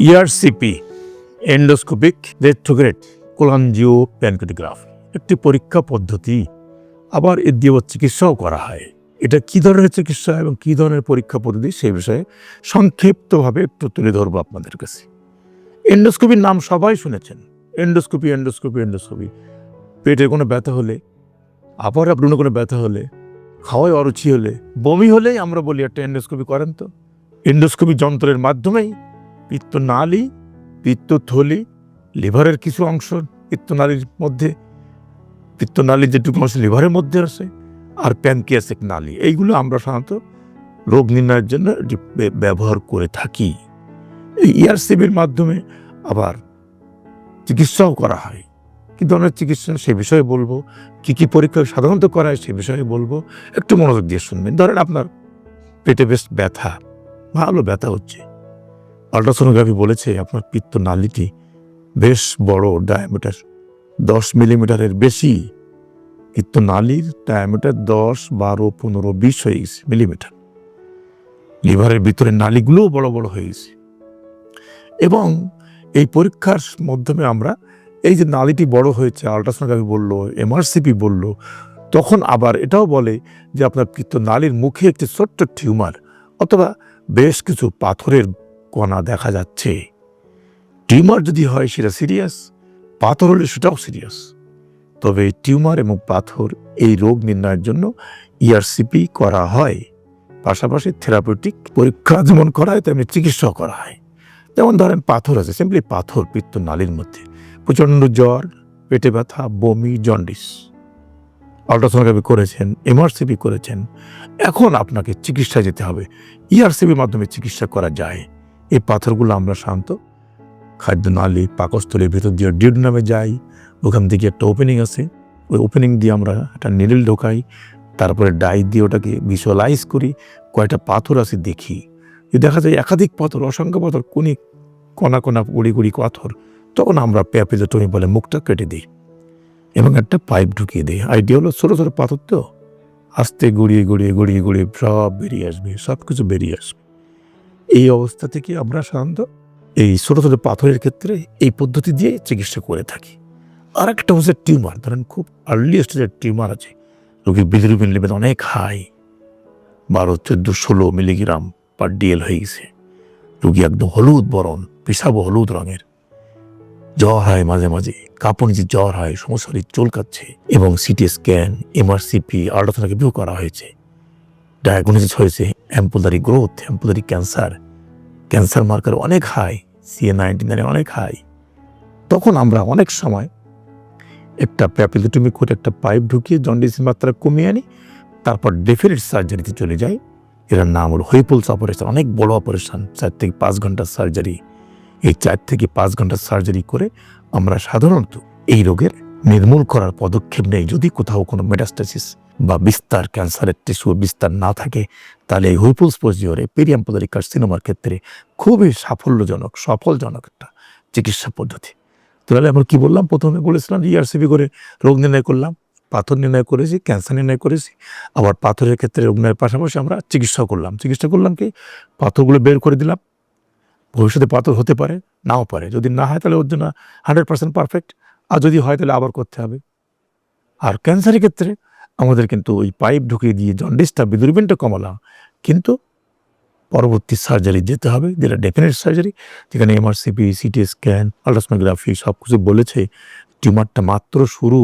ERCP endoscopic retrograde কোলাঞ্জিও প্যানক্রিয়াটোগ্রাফি একটি পরীক্ষা পদ্ধতি, আবার এর দিয়ে চিকিৎসাও করা হয়। এটা কী ধরনের চিকিৎসা এবং কী ধরনের পরীক্ষা পদ্ধতি সেই বিষয়ে সংক্ষিপ্তভাবে একটু তুলে ধরবো আপনাদের কাছে। এন্ডোস্কোপির নাম সবাই শুনেছেন, এন্ডোস্কোপি এন্ডোস্কোপি এন্ডোস্কোপি। পেটে কোনো ব্যথা হলে, আবার আপনার কোনো ব্যথা হলে, খাওয়ায় অরুচি হলে, বমি হলেই আমরা বলি একটা এন্ডোস্কোপি করেন তো। এন্ডোস্কোপি যন্ত্রের মাধ্যমেই পিত্তনালী, পিত্তথলি, লিভারের কিছু অংশ পিত্তনালীর মধ্যে, পিত্তনালীর যেটুকু অংশ লিভারের মধ্যে আছে, আর প্যানক্রিয়াসিক নালী, এইগুলো আমরা সাধারণত রোগ নির্ণয়ের জন্য ব্যবহার করে থাকি। এই ইআরসিপির মাধ্যমে আবার চিকিৎসাও করা হয়। কী ধরনের চিকিৎসা সে বিষয়ে বলবো, কী কী পরীক্ষা সাধারণত করা হয় সে বিষয়ে বলবো, একটু মনোযোগ দিয়ে শুনবেন। ধরেন আপনার পেটে বেশ ব্যথা, ভালো ব্যথা হচ্ছে, আল্ট্রাসোনোগ্রাফি বলেছে আপনার পিত্তনালীটি বেশ বড়, ডায়ামিটার 10 মিলিমিটারের বেশি। পিত্তনালীর ডায়ামিটার 10, 12, 15, 20 হয়ে গেছে মিলিমিটার। লিভারের ভিতরে নালীগুলোও বড় বড় হয়ে গেছে। এবং এই পরীক্ষার মাধ্যমে আমরা এই যে নালীটি বড় হয়েছে, আল্ট্রাসোনোগ্রাফি বললো, এমআরসিপি বললো, তখন আবার এটাও বলে যে আপনার পিত্তনালীর মুখে একটি ছোট্ট টিউমার অথবা বেশ কিছু পাথরের কণা দেখা যাচ্ছে। টিউমার যদি হয় সেটা সিরিয়াস, পাথর হলে সেটাও সিরিয়াস। তবে টিউমার এবং পাথর এই রোগ নির্ণয়ের জন্য ইআরসিপি করা হয়। পাশাপাশি থেরাপিউটিক পরীক্ষা যেমন করা হয় তেমনি চিকিৎসাও করা হয়। যেমন ধরেন পাথর আছে, সিম্পলি পাথর পিত্তনালীর মধ্যে, প্রচণ্ড জ্বর, পেটে ব্যথা, বমি, জন্ডিস, আল্ট্রাসোনোগ্রাফি করেছেন, এমআরসিপি করেছেন, এখন আপনাকে চিকিৎসা যেতে হবে। ইআরসিপির মাধ্যমে চিকিৎসা করা যায়। এই পাথরগুলো আমরা সাধারণত খাদ্যনালী, পাকস্থলীর ভিতর দিয়ে ডিউডেনামে যাই, ওখান থেকে একটা ওপেনিং আছে, ওই ওপেনিং দিয়ে আমরা একটা নিডল ঢোকাই, তারপরে ডাই দিয়ে ওটাকে ভিজুয়ালাইজ করি, কয়টা পাথর আছে দেখি। যদি দেখা যায় একাধিক পাথর, অসংখ্য পাথর, কণা কণা গুড়ি গুড়ি পাথর, তখন আমরা প্যাপিজোটমি বলে মুখটা কেটে দিই এবং একটা পাইপ ঢুকিয়ে দিই। আইডিয়া হলো ছোটো ছোটো পাথর তো আস্তে গড়িয়ে গড়িয়ে গড়িয়ে গড়িয়ে সব বেরিয়ে আসবে, সব কিছু বেরিয়ে আসবে। এই অবস্থা থেকে আমরা সাধারণত এই ছোটো ছোটো পাথরের ক্ষেত্রে এই পদ্ধতি দিয়ে চিকিৎসা করে থাকি। আর একটা হচ্ছে টিউমার, ধরেন খুব আর্লি স্টেজের টিউমার আছে, রোগীর বিলিরুবিন লেভেল অনেক হাই, 12, 14, 16 মিলিগ্রাম পার ডিএল হয়ে গেছে, রোগী একদম হলুদ বরণ, পেশাবও হলুদ রঙের, জ্বর হয় মাঝে মাঝে, কাঁপুনি যে জ্বর হয়, শরীর চুলকাচ্ছে, এবং সিটি স্ক্যান, এমআরসিপি, আল্ট্রাসোনোগ্রাফিও করা হয়েছে। ডায়াগনোসিস হয়েছে ampullary growth, ampullary cancer, cancer marker অনেক হাই, CA-19 অনেক হাই। তখন আমরা অনেক সময় একটা প্যাপিজোটমি করে একটা পাইপ ঢুকিয়ে জন্ডিসের মাত্রা কমিয়ে আনি, তারপর ডেফিনেট সার্জারিতে চলে যাই। এর নাম হলো হুইপলস অপারেশন, অনেক বড় অপারেশন, 4 থেকে 5 ঘন্টার সার্জারি। এই 4 থেকে 5 ঘন্টার সার্জারি করে আমরা সাধারণত এই রোগের নির্মূল করার পদক্ষেপ নেই। যদি কোথাও কোনো মেটাস্টাসিস বা বিস্তার, ক্যান্সারের টিস্যু বিস্তার না থাকে, তাহলে এই হুইপলস প্রসিডিওরে পেরিয়াম্পুলারি কার্সিনোমার ক্ষেত্রে খুবই সফলজনক একটা চিকিৎসা পদ্ধতি। তাহলে আমরা কি বললাম, প্রথমে বলেছিলাম ইআরসিপি করে রোগ নির্ণয় করলাম, পাথর নির্ণয় করেছি, ক্যান্সার নির্ণয় করেছি, আবার পাথরের ক্ষেত্রে রোগ নির্ণয়ের পাশাপাশি আমরা চিকিৎসা করলাম কি পাথরগুলো বের করে দিলাম। ভবিষ্যতে পাথর হতে পারে, নাও পারে, যদি না হয় তাহলে ওর জন্য 100% পারফেক্ট, আর যদি হয় তাহলে আবার করতে হবে। আর ক্যান্সারের ক্ষেত্রে আমাদের কিন্তু ওই পাইপ ঢুকিয়ে দিয়ে জন্ডিসটা, বিলিরুবিনটা কমালাম, কিন্তু পরবর্তী সার্জারি যেতে হবে, যেটা ডেফিনেট সার্জারি, যেখানে এমআরসিপি, সিটি স্ক্যান, আল্ট্রাসোনোগ্রাফি সব কিছু বলেছে টিউমারটা মাত্র শুরু,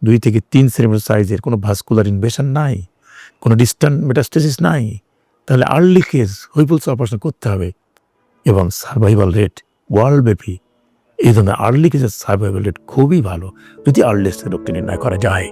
2 থেকে 3 সেন্টিমিটার সাইজের, কোনো ভাস্কুলার ইনভেশন নাই, কোনো ডিস্টান্ট মেটাস্টাসিস নাই, তাহলে আর্লি কেস হুইপলস অপারেশন করতে হবে। এবং সার্ভাইভাল রেট ওয়ার্ল্ড ব্যাপী এই ধরনের আর্লি কেসের সার্ভাইভাল রেট খুবই ভালো যদি আর্লি স্টেজে রোগটি নির্ণয় করা যায়।